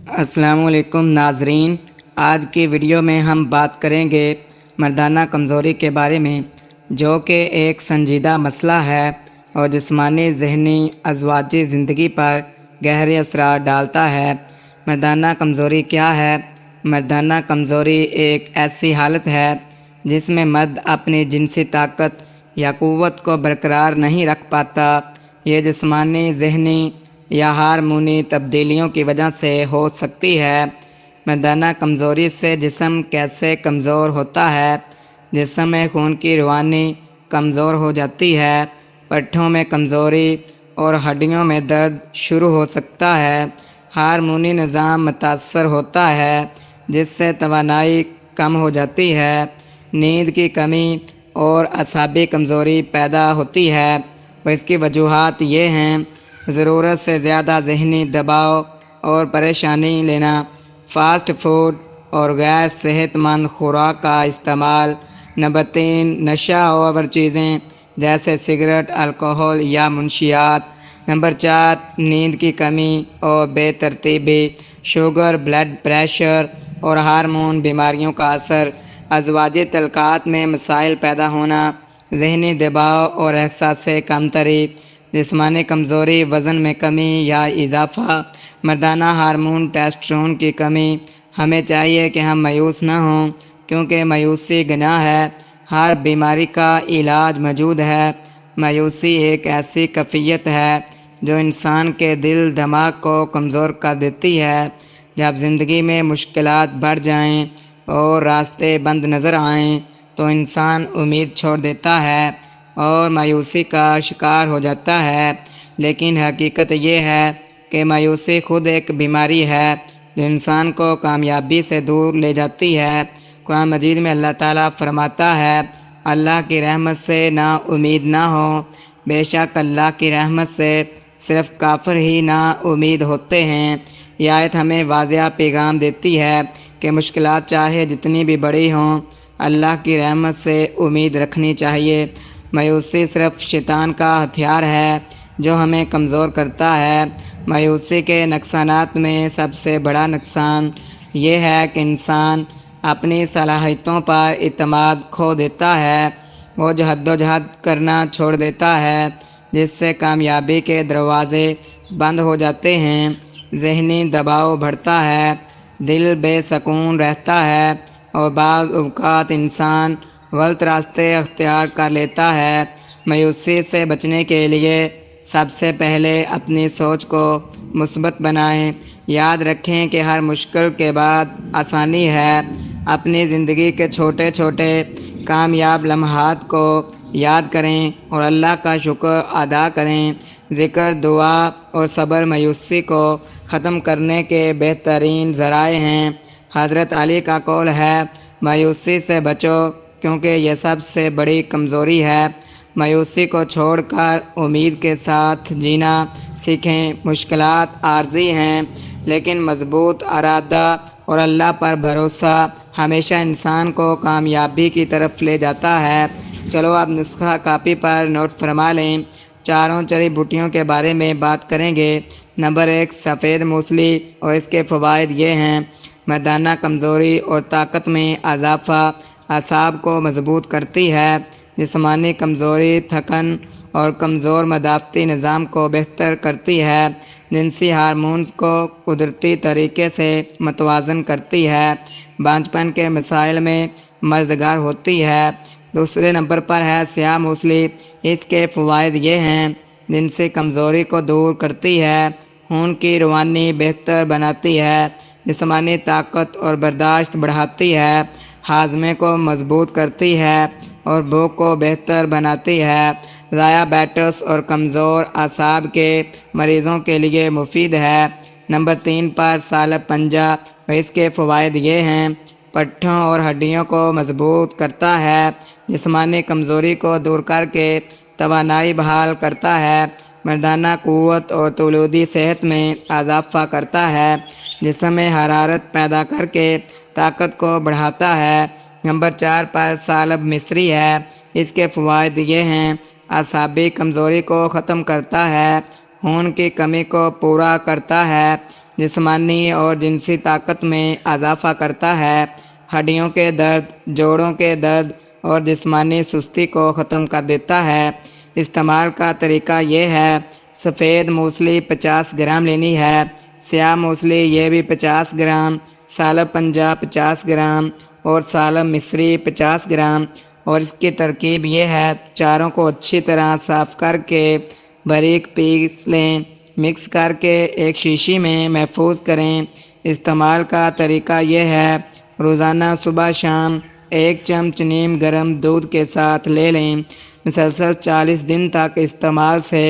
السلام علیکم ناظرین، آج کی ویڈیو میں ہم بات کریں گے مردانہ کمزوری کے بارے میں، جو کہ ایک سنجیدہ مسئلہ ہے اور جسمانی، ذہنی، ازواجی زندگی پر گہرے اثرات ڈالتا ہے۔ مردانہ کمزوری کیا ہے؟ مردانہ کمزوری ایک ایسی حالت ہے جس میں مرد اپنی جنسی طاقت یا قوت کو برقرار نہیں رکھ پاتا۔ یہ جسمانی، ذہنی یا ہارمونی تبدیلیوں کی وجہ سے ہو سکتی ہے۔ مردانہ کمزوری سے جسم کیسے کمزور ہوتا ہے؟ جسم میں خون کی روانی کمزور ہو جاتی ہے، پٹھوں میں کمزوری اور ہڈیوں میں درد شروع ہو سکتا ہے۔ ہارمونی نظام متاثر ہوتا ہے، جس سے توانائی کم ہو جاتی ہے، نیند کی کمی اور اعصابی کمزوری پیدا ہوتی ہے۔ اس کی وجوہات یہ ہیں: ضرورت سے زیادہ ذہنی دباؤ اور پریشانی لینا، فاسٹ فوڈ اور غیر صحت مند خوراک کا استعمال۔ نمبر 3، نشہ آور چیزیں جیسے سگریٹ، الکوہل یا منشیات۔ نمبر 4، نیند کی کمی اور بے ترتیبی، شوگر، بلڈ پریشر اور ہارمون بیماریوں کا اثر۔ ازواجی تعلقات میں مسائل پیدا ہونا، ذہنی دباؤ اور احساس کمتری۔ جسمانی کمزوری، وزن میں کمی یا اضافہ، مردانہ ہارمون ٹیسٹوسٹیرون کی کمی۔ ہمیں چاہیے کہ ہم مایوس نہ ہوں، کیونکہ مایوسی گناہ ہے۔ ہر بیماری کا علاج موجود ہے۔ مایوسی ایک ایسی کیفیت ہے جو انسان کے دل دماغ کو کمزور کر دیتی ہے۔ جب زندگی میں مشکلات بڑھ جائیں اور راستے بند نظر آئیں تو انسان امید چھوڑ دیتا ہے اور مایوسی کا شکار ہو جاتا ہے۔ لیکن حقیقت یہ ہے کہ مایوسی خود ایک بیماری ہے جو انسان کو کامیابی سے دور لے جاتی ہے۔ قرآن مجید میں اللہ تعالیٰ فرماتا ہے، اللہ کی رحمت سے نا امید نہ ہو، بے شک اللہ کی رحمت سے صرف کافر ہی نا امید ہوتے ہیں۔ یہ آیت ہمیں واضح پیغام دیتی ہے کہ مشکلات چاہے جتنی بھی بڑی ہوں، اللہ کی رحمت سے امید رکھنی چاہیے۔ مایوسی صرف شیطان کا ہتھیار ہے جو ہمیں کمزور کرتا ہے۔ مایوسی کے نقصانات میں سب سے بڑا نقصان یہ ہے کہ انسان اپنی صلاحیتوں پر اعتماد کھو دیتا ہے۔ وہ جہد کرنا چھوڑ دیتا ہے، جس سے کامیابی کے دروازے بند ہو جاتے ہیں۔ ذہنی دباؤ بڑھتا ہے، دل بے سکون رہتا ہے اور بعض اوقات انسان غلط راستے اختیار کر لیتا ہے۔ مایوسی سے بچنے کے لیے سب سے پہلے اپنی سوچ کو مثبت بنائیں۔ یاد رکھیں کہ ہر مشکل کے بعد آسانی ہے۔ اپنی زندگی کے چھوٹے چھوٹے کامیاب لمحات کو یاد کریں اور اللہ کا شکر ادا کریں۔ ذکر، دعا اور صبر مایوسی کو ختم کرنے کے بہترین ذرائع ہیں۔ حضرت علی کا قول ہے، مایوسی سے بچو کیونکہ یہ سب سے بڑی کمزوری ہے۔ مایوسی کو چھوڑ کر امید کے ساتھ جینا سیکھیں۔ مشکلات عارضی ہیں، لیکن مضبوط ارادہ اور اللہ پر بھروسہ ہمیشہ انسان کو کامیابی کی طرف لے جاتا ہے۔ چلو اب نسخہ کاپی پر نوٹ فرما لیں۔ چاروں جڑی بوٹیوں کے بارے میں بات کریں گے۔ نمبر 1، سفید موسلی اور اس کے فوائد یہ ہیں: مردانہ کمزوری اور طاقت میں اضافہ، اعصاب کو مضبوط کرتی ہے۔ جسمانی کمزوری، تھکن اور کمزور مدافعتی نظام کو بہتر کرتی ہے۔ جنسی ہارمونز کو قدرتی طریقے سے متوازن کرتی ہے۔ بانجھپن کے مسائل میں مددگار ہوتی ہے۔ دوسرے نمبر پر ہے سیاہ موسلی۔ اس کے فوائد یہ ہیں: جنسی کمزوری کو دور کرتی ہے، خون کی روانی بہتر بناتی ہے، جسمانی طاقت اور برداشت بڑھاتی ہے، ہاضمے کو مضبوط کرتی ہے اور بھوک کو بہتر بناتی ہے۔ ذیابیطس اور کمزور اعصاب کے مریضوں کے لیے مفید ہے۔ نمبر 3 پر سالب پنجہ اور اس کے فوائد یہ ہیں: پٹھوں اور ہڈیوں کو مضبوط کرتا ہے، جسمانی کمزوری کو دور کر کے توانائی بحال کرتا ہے، مردانہ قوت اور تولیدی صحت میں اضافہ کرتا ہے، جسم میں حرارت پیدا کر کے طاقت کو بڑھاتا ہے۔ نمبر 4 پر سالب مصری ہے۔ اس کے فوائد یہ ہیں: اعصابی کمزوری کو ختم کرتا ہے، خون کی کمی کو پورا کرتا ہے، جسمانی اور جنسی طاقت میں اضافہ کرتا ہے، ہڈیوں کے درد، جوڑوں کے درد اور جسمانی سستی کو ختم کر دیتا ہے۔ استعمال کا طریقہ یہ ہے: سفید موسلی 50 گرام لینی ہے، سیاہ موسلی یہ بھی 50 گرام، سالب پنجاب 50 گرام اور سالب مصری 50 گرام۔ اور اس کی ترکیب یہ ہے: چاروں کو اچھی طرح صاف کر کے باریک پیس لیں، مکس کر کے ایک شیشی میں محفوظ کریں۔ استعمال کا طریقہ یہ ہے: روزانہ صبح شام 1 چمچ نیم گرم دودھ کے ساتھ لے لیں۔ مسلسل 40 دن تک استعمال سے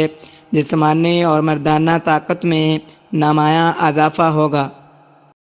جسمانی اور مردانہ طاقت میں نمایاں اضافہ ہوگا۔